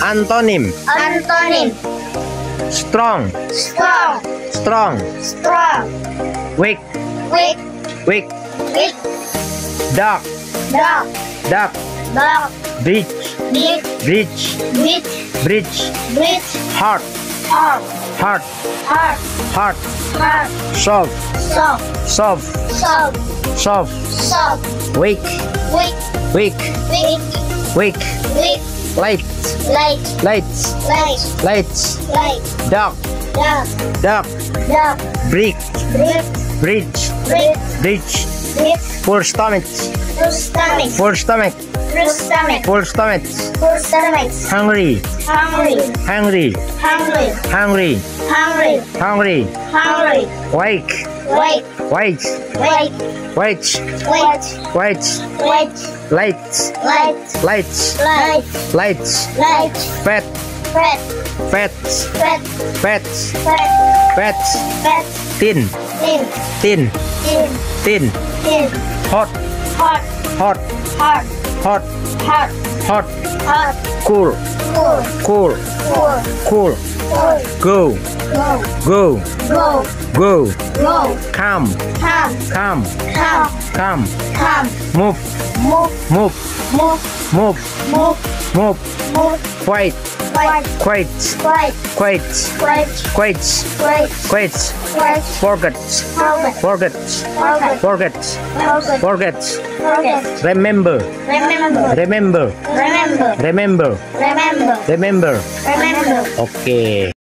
Antonym. Antonym. Strong. Strong. Strong. Strong. Weak. Weak. Weak. Weak. Dark. Dark. Dark. Dark. Bridge. Big. Bridge. Big. Bridge. Bridge. Heart. Hard. Heart. Hard. Heart. Hard. Soft. Soft. Soft. Soft. Soft. Soft. Weak. Weak. Weak. Weak. Weak. Weak. Light. Light. Lights. Light. Lights. Light. Dark. Dark. Dark. Dark. Brick. Brick. Bridge. Brick. Bridge. Brick. Full stomach. Full stomach. Full stomach. Full stomach. Full stomach. Full stomach. Hungry. Hungry. Hungry. Hungry. Hungry. Hungry. Hungry. Hungry. Wake. Wait. Wait. Wait. Wait. Wait. Wait. Wait. Lights. Light. Lights. Light. Lights. Light. Fat. Fat. Fat. Fat. Fat. Fat. Fat. Fat. Thin. Thin. Thin. Thin. Thin. Thin. Hot. Hot. Hot. Hot. Hot. Hot. Hot. Hot. Cool. Cool. Cool. Cool. Cool. Cool. Go. Go. Go. Go. Go. Go. Come. Come. Come. Come. Come. Come. Move. Move. Move. Move. Move. Move. Move. Move. Quiet. Quiet. Quiet. Quiet. Quiet. Quiet. Quiet. Quiet. Quiet. Quiet. Forget. Forget. Forget. Forget. Forget. Forget. Forget. Forget. Remember. Remember. Remember. Remember. Remember. Remember. Remember. Remember. Okay.